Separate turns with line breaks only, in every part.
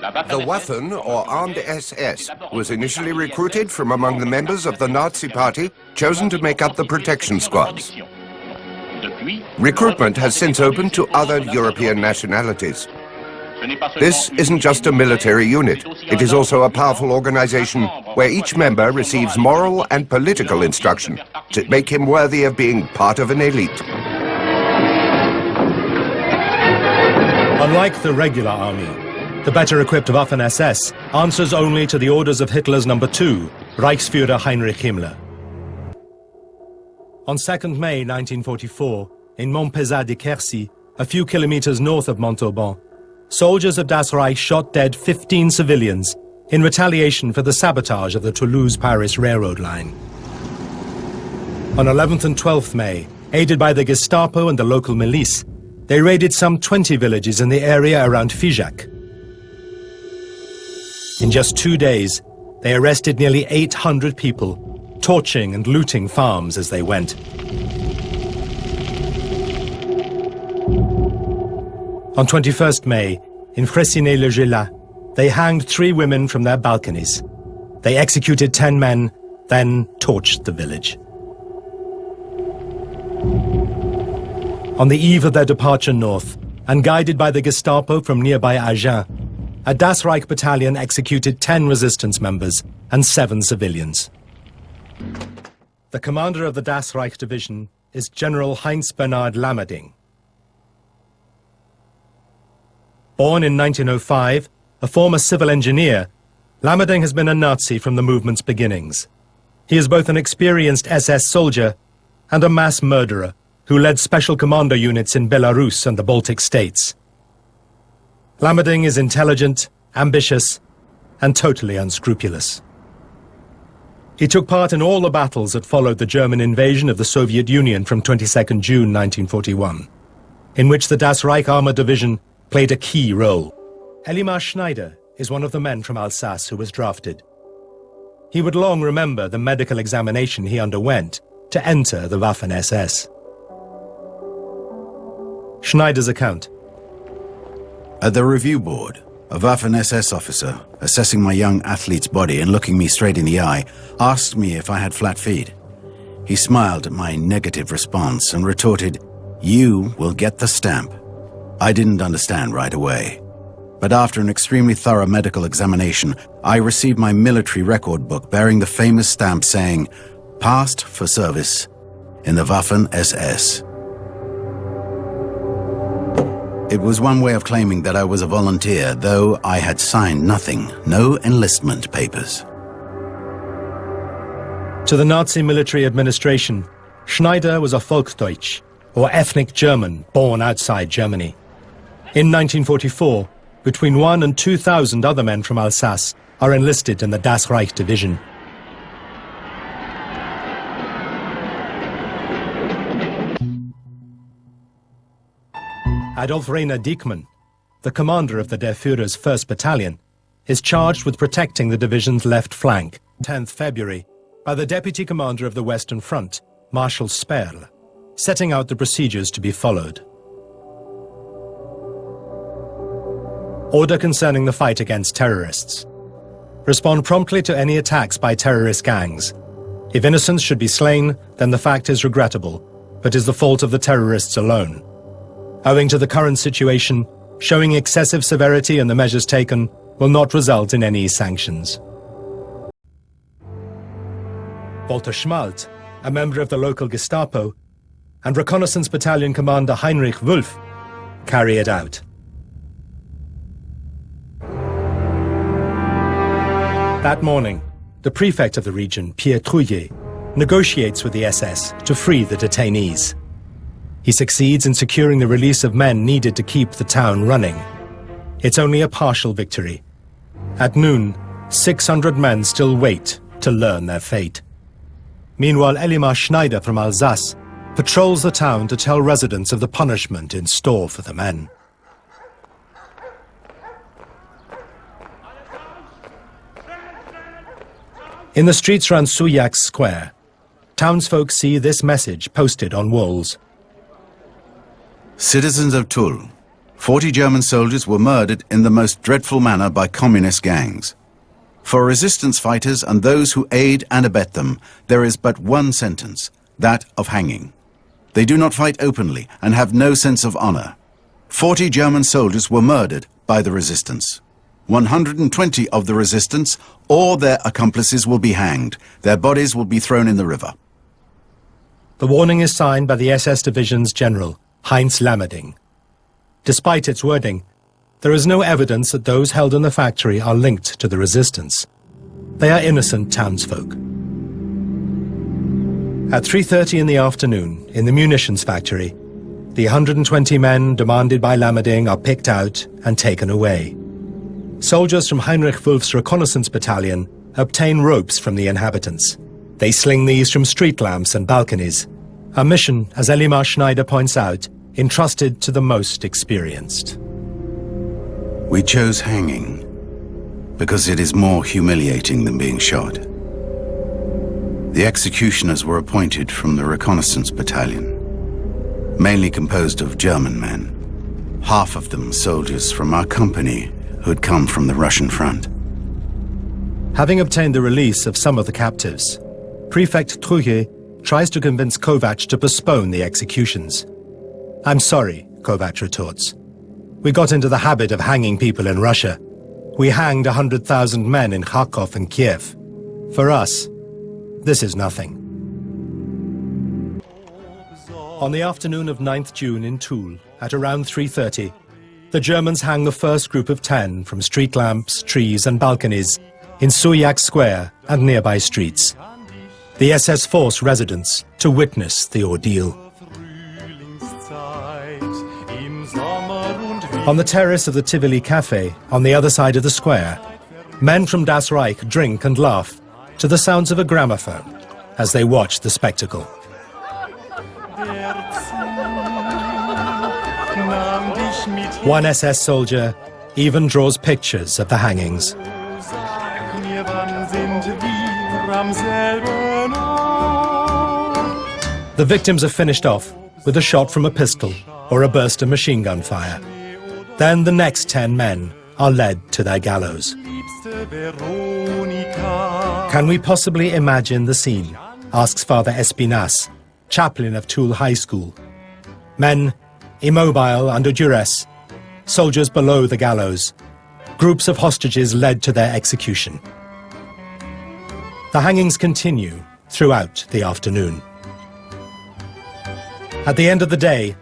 The Waffen, or Armed SS, was initially recruited from among the members of the Nazi Party, chosen to make up the protection squads. Recruitment has since opened to other European nationalities. This isn't just a military unit. It is also a powerful organization where each member receives moral and political instruction to make him worthy of being part of an elite.
Unlike the regular army, the better-equipped Waffen-SS answers only to the orders of Hitler's number 2, Reichsführer Heinrich Himmler. On 2nd May 1944, in Montpezat-de-Quercy, a few kilometers north of Montauban, soldiers of Das Reich shot dead 15 civilians in retaliation for the sabotage of the Toulouse-Paris railroad line. On 11th and 12th May, aided by the Gestapo and the local milice, they raided some 20 villages in the area around Figeac. In just 2 days, they arrested nearly 800 people, torching and looting farms as they went. On 21st May, in Fraissinet-le-Gelat, they hanged 3 women from their balconies. They executed 10 men, then torched the village. On the eve of their departure north, and guided by the Gestapo from nearby Agen, a Das Reich battalion executed 10 resistance members and 7 civilians. The commander of the Das Reich division is General Heinz-Bernhard Lammerding. Born in 1905, a former civil engineer, Lammerding has been a Nazi from the movement's beginnings. He is both an experienced SS soldier and a mass murderer who led special commando units in Belarus and the Baltic states. Lammerding is intelligent, ambitious, and totally unscrupulous. He took part in all the battles that followed the German invasion of the Soviet Union from 22nd June 1941, in which the Das Reich Armored Division played a key role. Elimar Schneider is one of the men from Alsace who was drafted. He would long remember the medical examination he underwent to enter the Waffen-SS. Schneider's account.
At the review board, a Waffen-SS officer, assessing my young athlete's body and looking me straight in the eye, asked me if I had flat feet. He smiled at my negative response and retorted, "You will get the stamp." I didn't understand right away. But after an extremely thorough medical examination, I received my military record book bearing the famous stamp saying, "Passed for service in the Waffen-SS." It was one way of claiming that I was a volunteer, though I had signed nothing, no enlistment papers.
To the Nazi military administration, Schneider was a Volksdeutsch, or ethnic German, born outside Germany. In 1944, between 1,000 and 2,000 other men from Alsace are enlisted in the Das Reich division. Adolf Rainer Diekmann, the commander of the Der Führer's 1st Battalion, is charged with protecting the division's left flank, 10th February, by the deputy commander of the Western Front, Marshal Sperl, setting out the procedures to be followed. Order concerning the fight against terrorists. Respond promptly to any attacks by terrorist gangs. If innocents should be slain, then the fact is regrettable, but is the fault of the terrorists alone. Owing to the current situation, showing excessive severity in the measures taken will not result in any sanctions. Walter Schmalt, a member of the local Gestapo, and Reconnaissance Battalion Commander Heinrich Wulff carry it out. That morning, the prefect of the region, Pierre Trouillet, negotiates with the SS to free the detainees. He succeeds in securing the release of men needed to keep the town running. It's only a partial victory. At noon, 600 men still wait to learn their fate. Meanwhile, Elimar Schneider from Alsace patrols the town to tell residents of the punishment in store for the men. In the streets around Souillac Square, townsfolk see this message posted on walls.
Citizens of Toul, 40 German soldiers were murdered in the most dreadful manner by communist gangs. For resistance fighters and those who aid and abet them, there is but one sentence, that of hanging. They do not fight openly and have no sense of honor. 40 German soldiers were murdered by the resistance. 120 of the resistance or their accomplices will be hanged. Their bodies will be thrown in the river.
The warning is signed by the SS Division's General, Heinz Lammerding. Despite its wording, there is no evidence that those held in the factory are linked to the resistance. They are innocent townsfolk. At 3:30 in the afternoon, in the munitions factory, the 120 men demanded by Lammerding are picked out and taken away. Soldiers from Heinrich Wulff's reconnaissance battalion obtain ropes from the inhabitants. They sling these from street lamps and balconies, a mission, as Elimar Schneider points out, entrusted to the most experienced.
We chose hanging because it is more humiliating than being shot. The executioners were appointed from the reconnaissance battalion, mainly composed of German men, half of them soldiers from our company who had come from the Russian front.
Having obtained the release of some of the captives, Prefect Truche tries to convince Kovac to postpone the executions. "I'm sorry," Kovac retorts. "We got into the habit of hanging people in Russia. We hanged 100,000 men in Kharkov and Kiev. For us, this is nothing." On the afternoon of 9th June in Toul, at around 3:30, the Germans hang the first group of 10 from street lamps, trees and balconies in Souillac Square and nearby streets. The SS force residents to witness the ordeal. On the terrace of the Tivoli Café, on the other side of the square, men from Das Reich drink and laugh to the sounds of a gramophone as they watch the spectacle. One SS soldier even draws pictures of the hangings. The victims are finished off with a shot from a pistol or a burst of machine gun fire. Then the next 10 men are led to their gallows. Can we possibly imagine the scene? Asks Father Espinas, chaplain of Toul High School. Men, immobile under duress, soldiers below the gallows, groups of hostages led to their execution. The hangings continue throughout the afternoon. At the end of the day,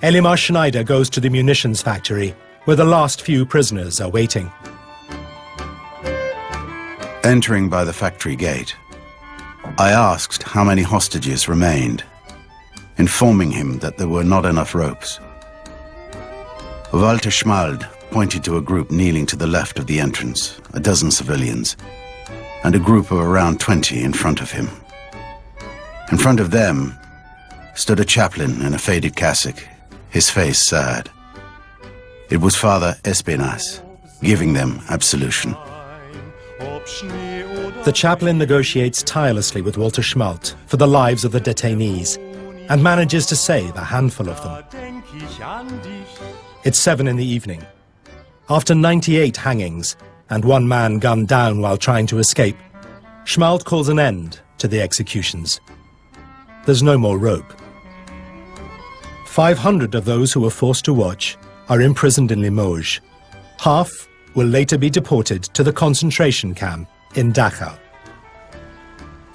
Elimar Schneider goes to the munitions factory, where the last few prisoners are waiting.
Entering by the factory gate, I asked how many hostages remained, informing him that there were not enough ropes. Walter Schmald pointed to a group kneeling to the left of the entrance, a dozen civilians, and a group of around 20 in front of him. In front of them stood a chaplain in a faded cassock, his face sad. It was Father Espinas, giving them absolution.
The chaplain negotiates tirelessly with Walter Schmalt for the lives of the detainees and manages to save a handful of them. It's 7 in the evening. After 98 hangings and one man gunned down while trying to escape, Schmalt calls an end to the executions. There's no more rope. 500 of those who were forced to watch are imprisoned in Limoges. Half will later be deported to the concentration camp in Dachau.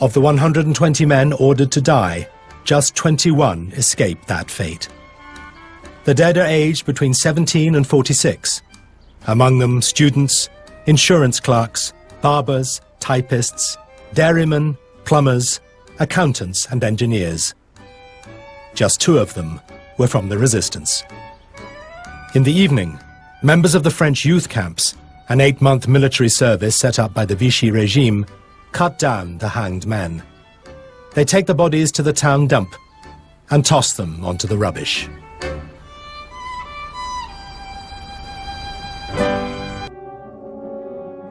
Of the 120 men ordered to die, just 21 escaped that fate. The dead are aged between 17 and 46. Among them, students, insurance clerks, barbers, typists, dairymen, plumbers, accountants and engineers. Just 2 of them were from the resistance. In the evening, members of the French youth camps, an 8-month military service set up by the Vichy regime, cut down the hanged men. They take the bodies to the town dump and toss them onto the rubbish.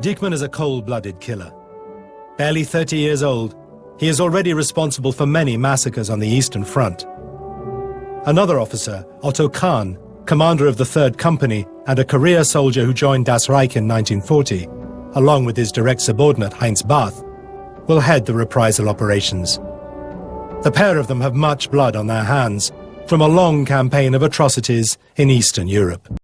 Diekmann is a cold-blooded killer. Barely 30 years old, he is already responsible for many massacres on the Eastern Front. Another officer, Otto Kahn, commander of the 3rd Company and a career soldier who joined Das Reich in 1940, along with his direct subordinate Heinz Barth, will head the reprisal operations. The pair of them have much blood on their hands from a long campaign of atrocities in Eastern Europe.